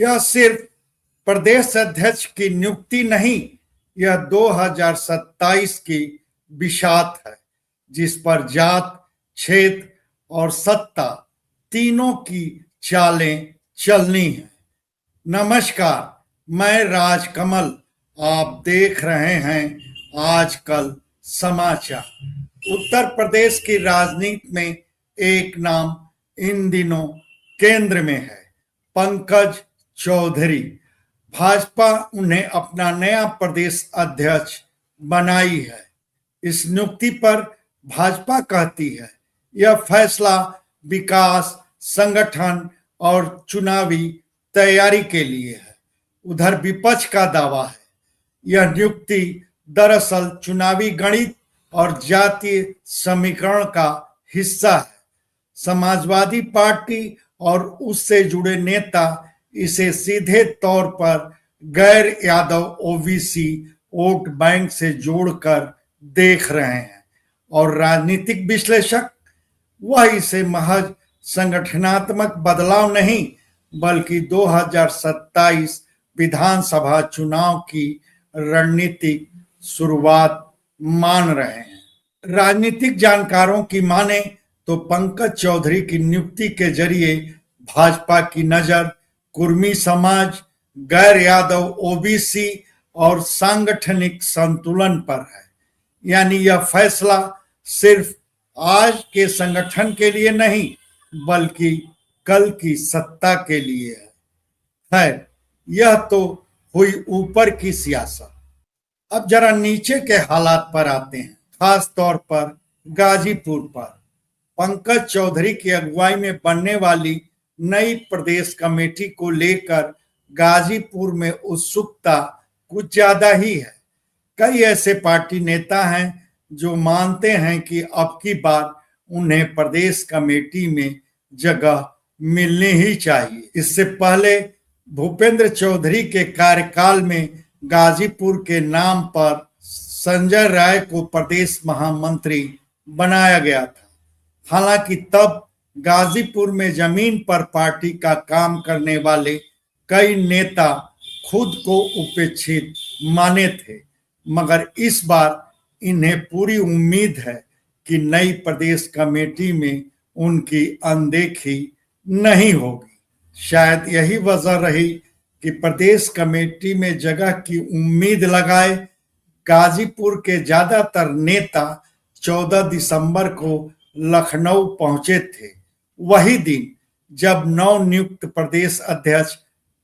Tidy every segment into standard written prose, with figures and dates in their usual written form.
यह सिर्फ प्रदेश अध्यक्ष की नियुक्ति नहीं, यह 2027 की बिसात है, जिस पर जात, क्षेत्र और सत्ता तीनों की चालें चलनी है। नमस्कार, मैं राजकमल, आप देख रहे हैं आजकल समाचार। उत्तर प्रदेश की राजनीति में एक नाम इन दिनों केंद्र में है, पंकज चौधरी। भाजपा उन्हें अपना नया प्रदेश अध्यक्ष बनाई है। इस नियुक्ति पर भाजपा कहती है यह फैसला विकास, संगठन और चुनावी तैयारी के लिए है। उधर विपक्ष का दावा है यह नियुक्ति दरअसल चुनावी गणित और जातीय समीकरण का हिस्सा है। समाजवादी पार्टी और उससे जुड़े नेता इसे सीधे तौर पर गैर यादव ओबीसी वोट बैंक से जोड़कर देख रहे हैं और राजनीतिक विश्लेषक वह इसे महज संगठनात्मक बदलाव नहीं बल्कि 2027 विधानसभा चुनाव की रणनीतिक शुरुआत मान रहे हैं। राजनीतिक जानकारों की माने तो पंकज चौधरी की नियुक्ति के जरिए भाजपा की नजर कुर्मी समाज, गैर यादव ओबीसी और सांगठनिक संतुलन पर है। यानी यह फैसला सिर्फ आज के संगठन के लिए नहीं बल्कि कल की सत्ता के लिए है। यह तो हुई ऊपर की सियासत। अब जरा नीचे के हालात पर आते हैं, खास तौर पर गाजीपुर पर। पंकज चौधरी की अगुवाई में बनने वाली नई प्रदेश कमेटी को लेकर गाजीपुर में उत्सुकता कुछ ज्यादा ही है। कई ऐसे पार्टी नेता हैं जो मानते हैं कि अब की बार उन्हें प्रदेश कमेटी में जगह मिलनी ही चाहिए। इससे पहले भूपेंद्र चौधरी के कार्यकाल में गाजीपुर के नाम पर संजय राय को प्रदेश महामंत्री बनाया गया था। हालांकि तब गाजीपुर में जमीन पर पार्टी का काम करने वाले कई नेता खुद को उपेक्षित माने थे, मगर इस बार इन्हें पूरी उम्मीद है कि नई प्रदेश कमेटी में उनकी अनदेखी नहीं होगी। शायद यही वजह रही कि प्रदेश कमेटी में जगह की उम्मीद लगाए गाजीपुर के ज्यादातर नेता 14 दिसंबर को लखनऊ पहुंचे थे, वही दिन जब नवनियुक्त प्रदेश अध्यक्ष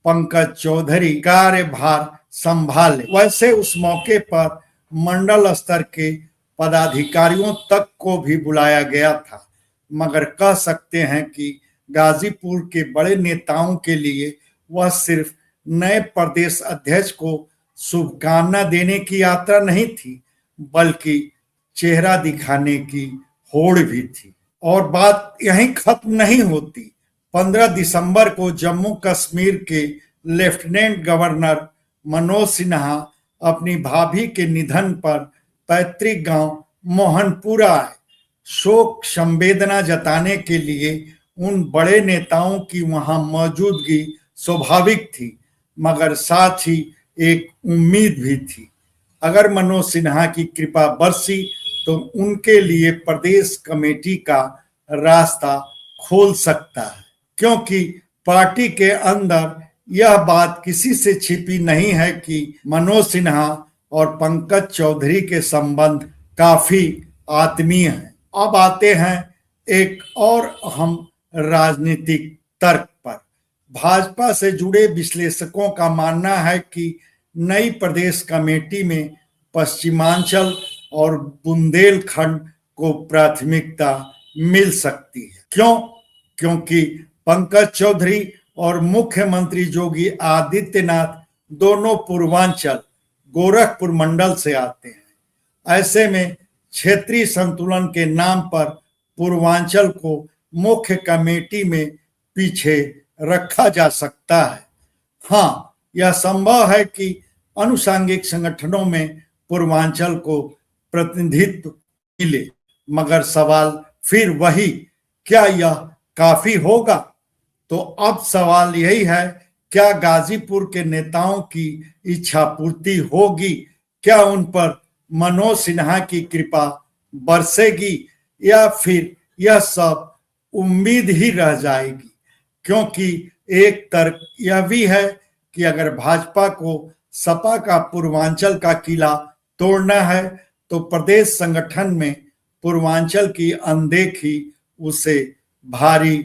पंकज चौधरी कार्यभार संभाले। वैसे उस मौके पर मंडल स्तर के पदाधिकारियों तक को भी बुलाया गया था, मगर कह सकते हैं कि गाजीपुर के बड़े नेताओं के लिए वह सिर्फ नए प्रदेश अध्यक्ष को शुभकामना देने की यात्रा नहीं थी बल्कि चेहरा दिखाने की होड़ भी थी। और बात यहीं खत्म नहीं होती। 15 दिसंबर को जम्मू कश्मीर के लेफ्टिनेंट गवर्नर मनोज सिन्हा अपनी भाभी के निधन पर पैतृक गांव मोहनपुरा आए। शोक संवेदना जताने के लिए उन बड़े नेताओं की वहां मौजूदगी स्वाभाविक थी, मगर साथ ही एक उम्मीद भी थी। अगर मनोज सिन्हा की कृपा बरसी तो उनके लिए प्रदेश कमेटी का रास्ता खोल सकता है, क्योंकि पार्टी के अंदर यह बात किसी से छिपी नहीं है कि मनोज सिन्हा और पंकज चौधरी के संबंध काफी आत्मीय हैं। अब आते हैं एक और अहम राजनीतिक तर्क पर। भाजपा से जुड़े विश्लेषकों का मानना है कि नई प्रदेश कमेटी में पश्चिमांचल और बुंदेलखंड को प्राथमिकता मिल सकती है। क्यों? क्योंकि पंकज चौधरी और मुख्यमंत्री योगी आदित्यनाथ दोनों पूर्वांचल गोरखपुर मंडल से आते हैं। ऐसे में क्षेत्रीय संतुलन के नाम पर पूर्वांचल को मुख्य कमेटी में पीछे रखा जा सकता है। हाँ, यह संभव है कि अनुषंगिक संगठनों में पूर्वांचल को प्रतिनिधित्व मिले, मगर सवाल फिर वही, क्या यह काफी होगा? तो अब सवाल यही है क्या गाजीपुर के नेताओं की इच्छा पूर्ति होगी? क्या उन पर मनोज सिन्हा की कृपा बरसेगी या फिर यह सब उम्मीद ही रह जाएगी? क्योंकि एक तर्क यह भी है कि अगर भाजपा को सपा का पूर्वांचल का किला तोड़ना है तो प्रदेश संगठन में पूर्वांचल की अनदेखी उसे भारी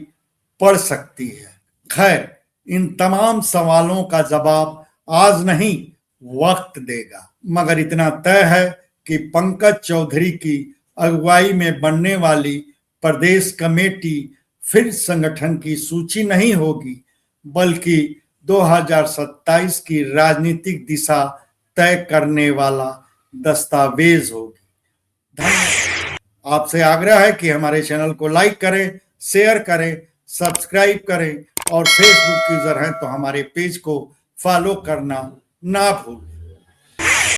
पड़ सकती है। खैर, इन तमाम सवालों का जवाब आज नहीं, वक्त देगा। मगर इतना तय है कि पंकज चौधरी की अगुवाई में बनने वाली प्रदेश कमेटी फिर संगठन की सूची नहीं होगी, बल्कि 2027 की राजनीतिक दिशा तय करने वाला दस्तावेज होगी। धन्यवाद। आपसे आग्रह है कि हमारे चैनल को लाइक करें, शेयर करें, सब्सक्राइब करें और फेसबुक यूजर हैं तो हमारे पेज को फॉलो करना ना भूलें।